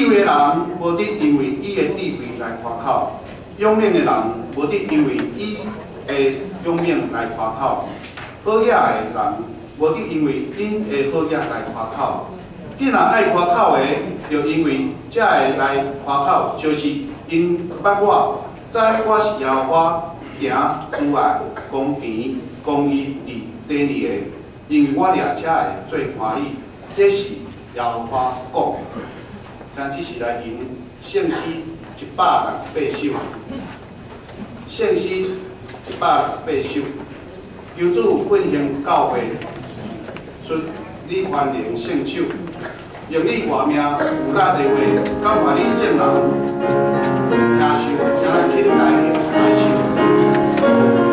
智慧人无得因为伊的智慧来夸口，勇猛的人无得因为伊的勇猛来夸口，好野的人无得因为因的好野来夸口。既然爱夸口的，就因为才会来夸口，就是因捌我，知我是耶和华行慈爱、公平、公义、第二个，因为我掠才会最欢喜。这是耶和华讲的。咱只是来吟圣诗168首，圣诗168首，求主运行教会，出你欢迎圣手，用你活命有力地位，感化你正人，听受，请咱起来受。Amen.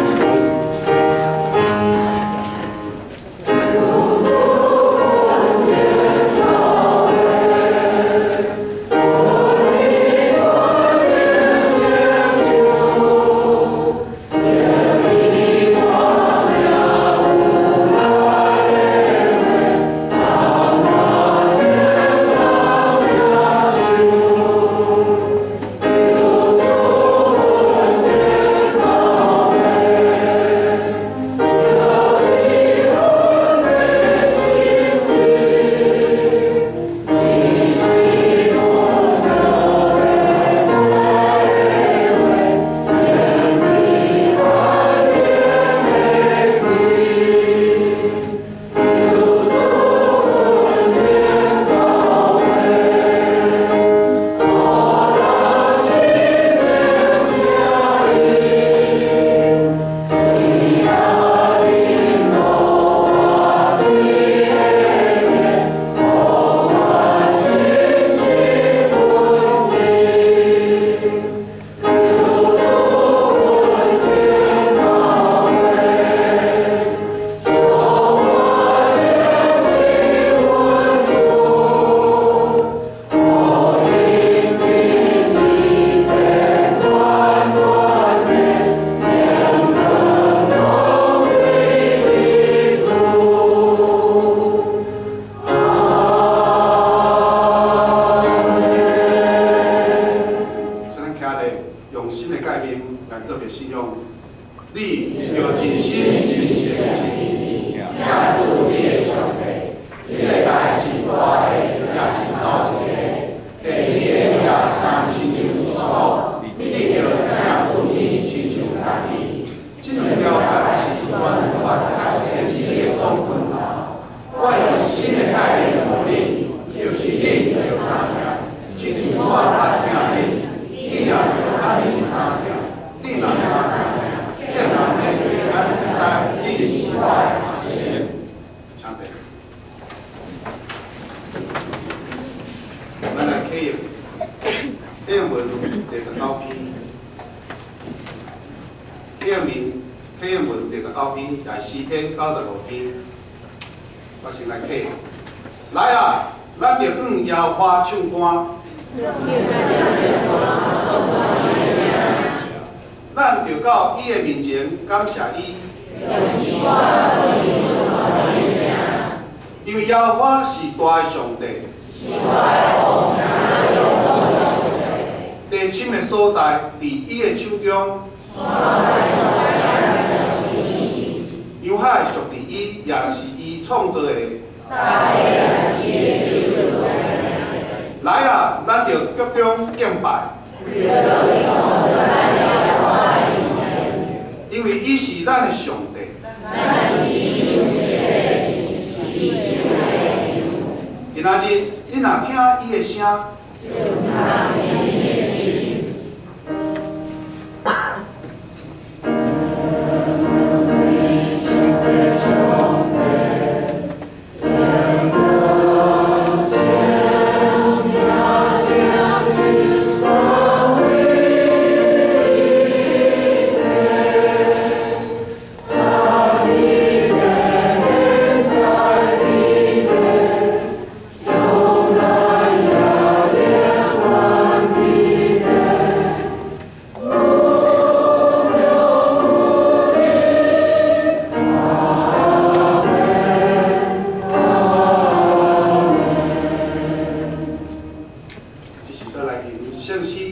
倒来吟圣诗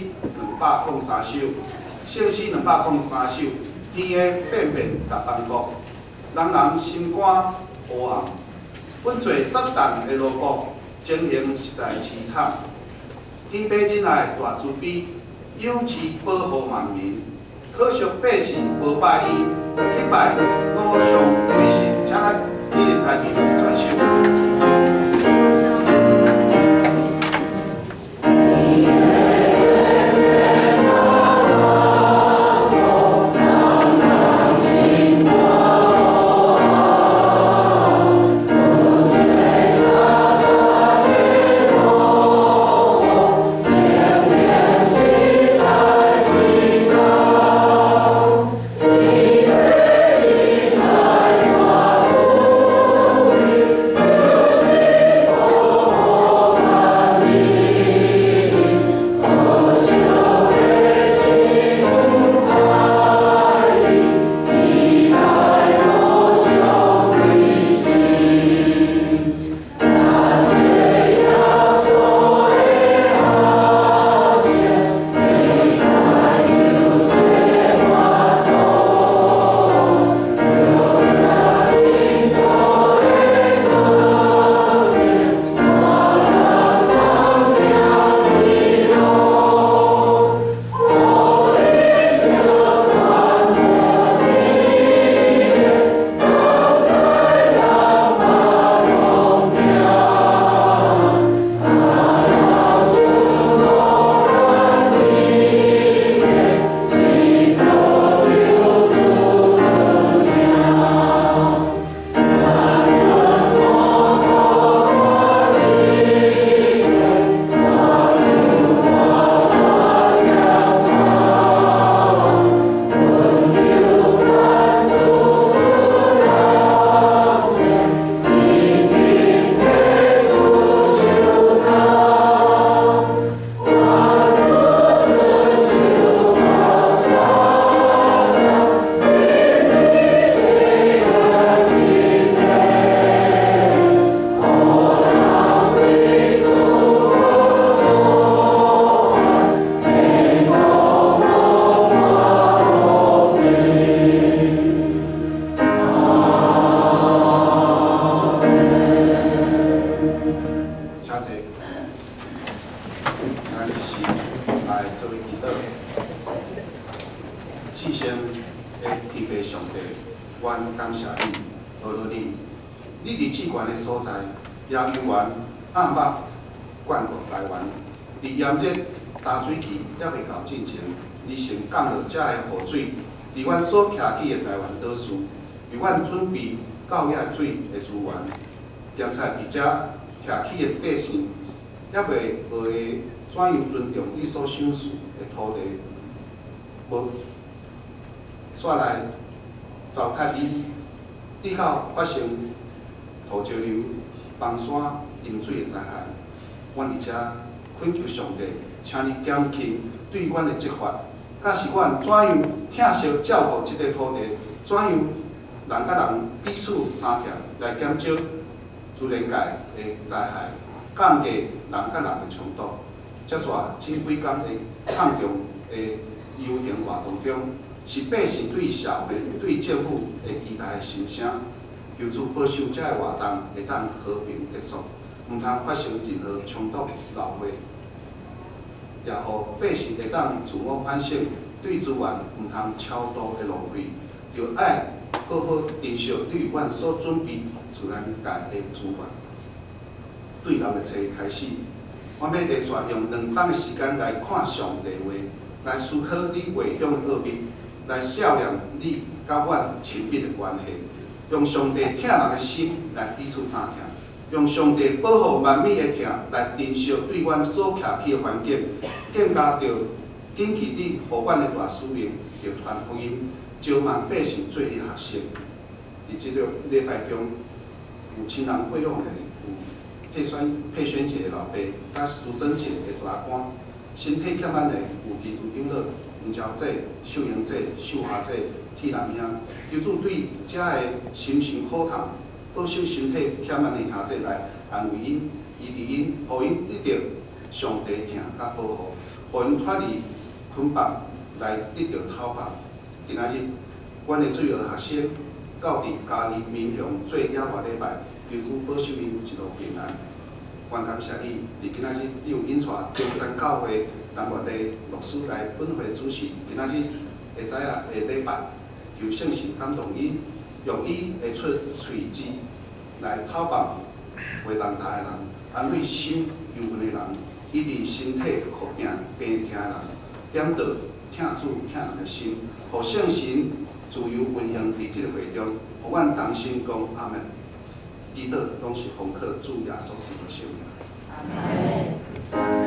203首，圣诗203首，天的变变达邦国，人人心肝乌红，本做撒旦的萝卜，情形实在凄惨。天父真爱大慈悲，养持保护万民，可惜百姓无拜伊，去拜偶像鬼神，请咱起立来吟全首。 伫阮所徛起的台湾岛屿，为阮准备教育水的资源，兼且伫遮徛起的百姓，也袂学会怎样尊重你所享受的土地，无煞来糟蹋你，直到发生土石流、崩山、淹水的灾害。阮伫遮恳求上帝，请你减轻对阮的责罚。 甲是阮怎样疼惜照顾即个土地，怎样人甲人彼此相贴来减少自然界的灾害，降低人甲人的冲突。接续前几天的抗中的游行活动中，是百姓对社会、对政府的期待的心声。求主保守这个活动会当和平结束，毋通发生任何冲突闹火。 也互百姓会当自我反省，对资源毋通超度的浪费，就爱好好珍惜对阮所准备自然界的资源。对头的册开始，我要连续用2档的时间来看上帝话，来思考你话中的奥秘，来照亮你甲阮亲密的关系，用上帝疼人的心来彼此相疼。 用上帝保护万米的疼来珍惜对阮所徛起的环境，更加着谨记你互阮的大使命，着传福音，招万百姓做你学生。伫即个礼拜中，有亲人过往的，有佩萱姐的老爸，甲苏珍姐的大官，身体欠咱的有基础长老、黄娇姐、秀英姐、秀华姐、铁男兄，求主对遮的心情好痛。 保守身体欠咱的兄姐来安慰因，医治因，互因得到上帝疼甲保护，互因脱离捆绑来得到讨伐。今仔日，阮的水儿学生到伫家己民雄做野外礼拜，求主保守因一路平安。愿感谢你，伫今仔日你有引带中山教会南外地牧师来本会主持。今仔日会知影的礼拜，求圣神感动伊，用伊会出喙舌来讨伐袂当大的人，安慰心忧闷的人，以致身体互病病痛的人，点到疼主疼人的心，互圣神自由运行伫即个会中，互阮同心讲阿门。祈祷拢是奉靠主耶稣基督的圣名。阿门。